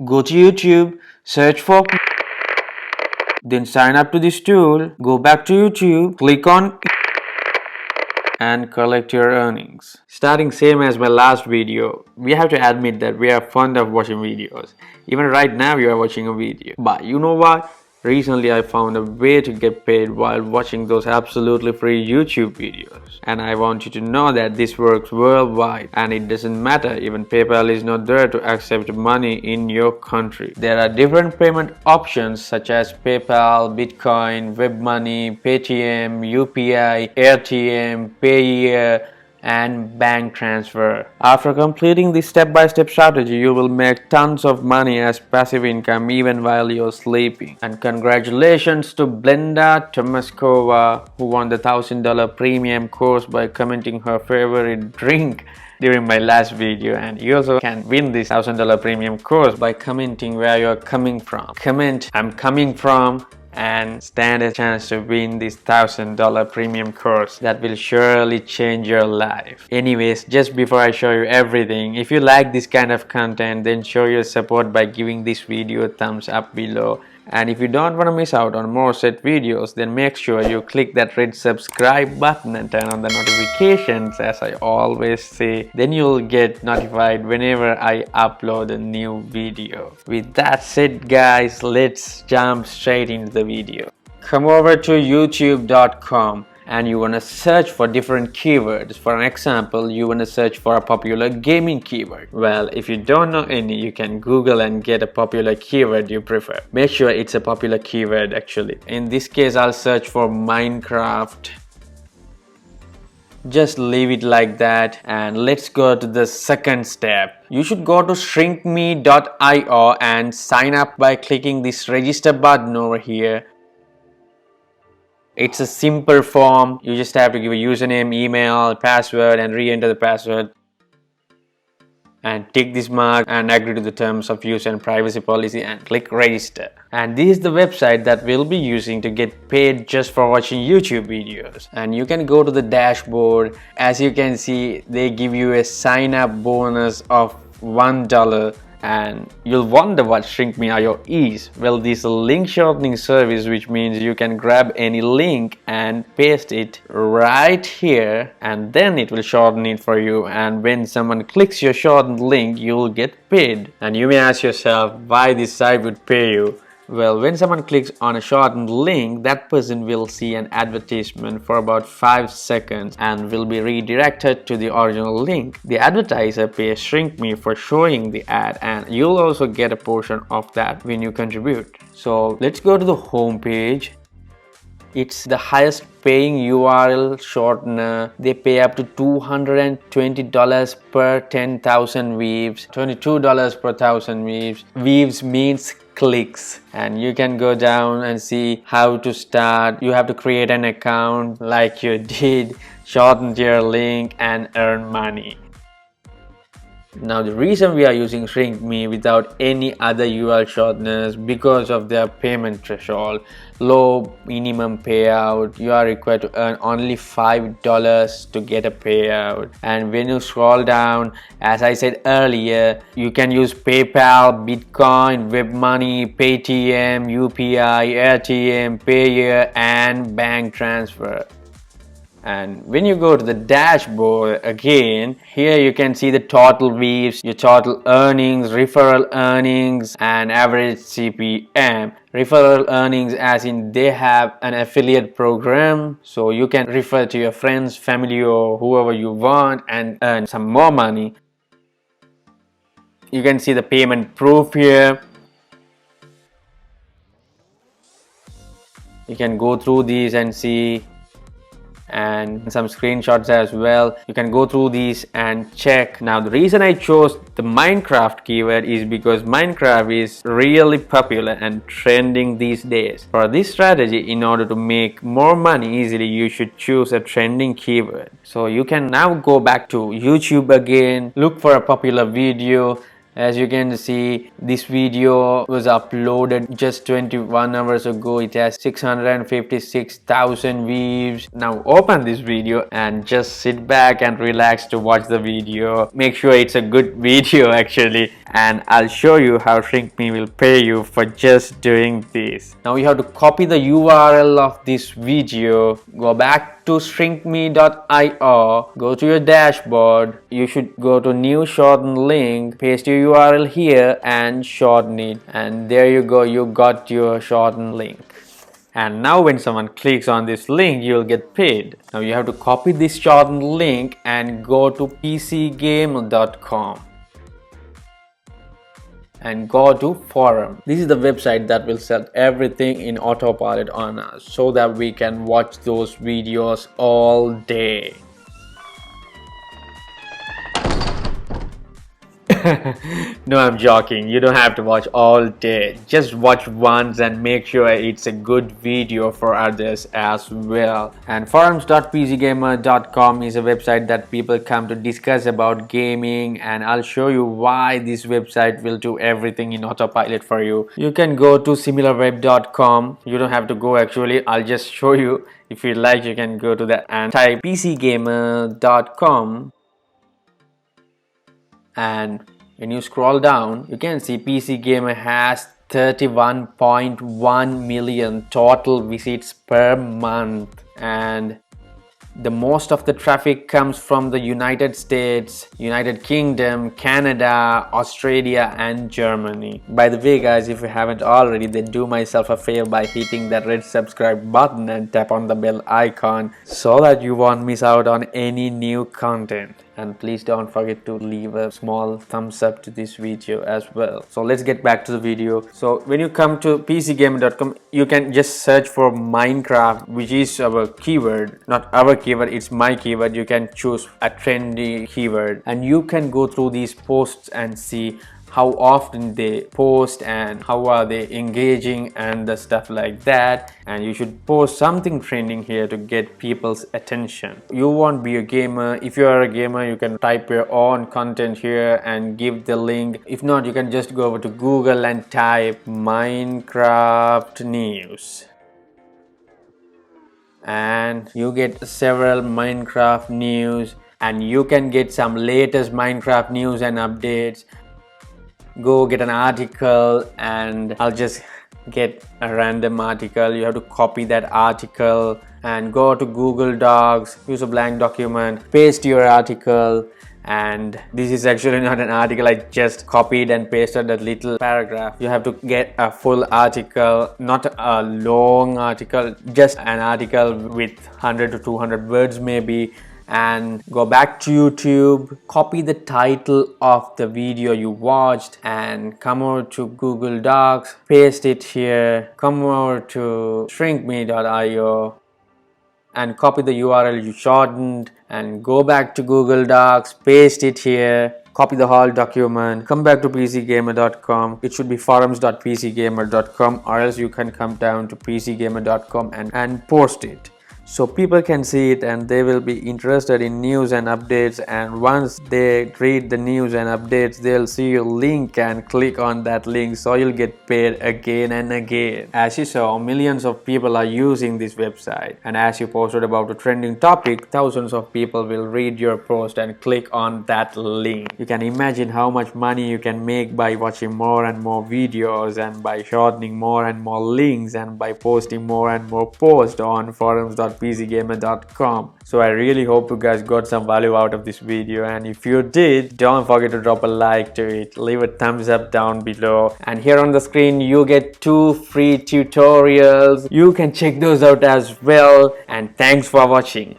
Go to YouTube, search for, then sign up to this tool, go back to YouTube, click on and collect your earnings. Starting same as my last video, we have to admit that we are fond of watching videos. Even right now you are watching a video. But you know what? Recently I found a way to get paid while watching those absolutely free YouTube videos. And I want you to know that this works worldwide and it doesn't matter, even PayPal is not there to accept money in your country. There are different payment options such as PayPal, Bitcoin, WebMoney, Paytm, UPI, AirTM, Payeer, and bank transfer. After completing this step-by-step strategy, you will make tons of money as passive income even while you're sleeping. And congratulations to Blenda Tomaskova, who won the $1,000 premium course by commenting her favorite drink during my last video. And you also can win this $1,000 premium course by commenting where you're coming from. Comment "I'm coming from" and stand a chance to win this $1,000 premium course that will surely change your life. Anyways, just before I show you everything, if you like this kind of content, then show your support by giving this video a thumbs up below. And if you don't want to miss out on more set videos, then make sure you click that red subscribe button and turn on the notifications, as I always say. Then you'll get notified whenever I upload a new video. With that said guys, let's jump straight into the video. Come over to youtube.com and you want to search for different keywords. For an example, you want to search for a popular gaming keyword. Well, if you don't know any, you can Google and get a popular keyword you prefer. Make sure it's a popular keyword actually. In this case, I'll search for Minecraft. Just leave it like that, and let's go to the second step. You should go to shrinkme.io and sign up by clicking this register button over here. It's a simple form. You just have to give a username, email, password and re-enter the password. And tick this mark and agree to the terms of use and privacy policy and click register. And this is the website that we'll be using to get paid just for watching YouTube videos. And you can go to the dashboard. As you can see, they give you a sign up bonus of $1. And you'll wonder what shrinkme.io is. Well, this is a link shortening service, which means you can grab any link and paste it right here, and then it will shorten it for you. And when someone clicks your shortened link, you'll get paid. And you may ask yourself why this site would pay you. Well, when someone clicks on a shortened link, that person will see an advertisement for about 5 seconds and will be redirected to the original link. The advertiser pays ShrinkMe for showing the ad, and you'll also get a portion of that when you contribute. So let's go to the home page. It's the highest paying URL shortener. They pay up to $220 per 10,000 views, $22 per 1,000 views. Views means clicks, and you can go down and see how to start. You have to create an account like you did, shorten your link and earn money. Now the reason we are using ShrinkMe without any other URL shorteners because of their payment threshold. Low minimum payout. You are required to earn only $5 to get a payout. And when you scroll down, as I said earlier, you can use PayPal, Bitcoin, WebMoney, Paytm, UPI, AirTM, Payeer and bank transfer. And when you go to the dashboard again, here you can see the total views, your total earnings, referral earnings and average CPM. Referral earnings as in they have an affiliate program, so you can refer to your friends, family or whoever you want and earn some more money. You can see the payment proof here. You can go through these and see, and some screenshots as well. You can go through these and check. Now the reason I chose the Minecraft keyword is because Minecraft is really popular and trending these days. For this strategy, in order to make more money easily, you should choose a trending keyword. So you can now go back to YouTube again, look for a popular video, As you can see, this video was uploaded just 21 hours ago. It has 656,000 views. Now open this video and just sit back and relax to watch the video. Make sure it's a good video actually, and I'll show you how ShrinkMe will pay you for just doing this. Now you have to copy the URL of this video, go back to shrinkme.io, go to your dashboard. You should go to new shorten link, paste your URL here and shorten it, and there you go, you got your shorten link. And now when someone clicks on this link, you'll get paid. Now you have to copy this shortened link and go to pcgame.com and go to forum. This is the website that will set everything in autopilot on us so that we can watch those videos all day. No, I'm joking. You don't have to watch all day. Just watch once and make sure it's a good video for others as well. And forums.pcgamer.com is a website that people come to discuss about gaming, and I'll show you why this website will do everything in autopilot for you. You can go to similarweb.com. You don't have to go actually. I'll just show you. If you like, you can go to that and type pcgamer.com. And when you scroll down, you can see PC Gamer has 31.1 million total visits per month, and the most of the traffic comes from the United States, United Kingdom, Canada, Australia and Germany. By the way guys, if you haven't already, then do myself a favor by hitting that red subscribe button and tap on the bell icon so that you won't miss out on any new content. And please don't forget to leave a small thumbs up to this video as well. So let's get back to the video. So when you come to pcgamer.com, you can just search for Minecraft, which is our keyword. Not our keyword, it's my keyword. You can choose a trendy keyword and you can go through these posts and see how often they post and how are they engaging and the stuff like that. And you should post something trending here to get people's attention. You won't be a gamer. If you are a gamer, you can type your own content here and give the link. If not, you can just go over to Google and type Minecraft news, and you get several Minecraft news, and you can get some latest Minecraft news and updates. Go get an article, and I'll just get a random article. You have to copy that article and go to Google Docs, use a blank document, paste your article. And this is actually not an article, I just copied and pasted that little paragraph. You have to get a full article, not a long article, just an article with 100 to 200 words maybe. And go back to YouTube, copy the title of the video you watched and come over to Google Docs, paste it here, come over to shrinkme.io and copy the URL you shortened and go back to Google Docs, paste it here, copy the whole document, come back to pcgamer.com. It should be forums.pcgamer.com, or else you can come down to pcgamer.com and post it, so people can see it and they will be interested in news and updates. And once they read the news and updates, they'll see your link and click on that link, so you'll get paid again and again. As you saw, millions of people are using this website, and as you posted about a trending topic, thousands of people will read your post and click on that link. You can imagine how much money you can make by watching more and more videos, and by shortening more and more links, and by posting more and more posts on forums.pcgamer.com. So I really hope you guys got some value out of this video, and if you did, don't forget to drop a like to it, leave a thumbs up down below, and here on the screen you get 2 free tutorials. You can check those out as well, and thanks for watching.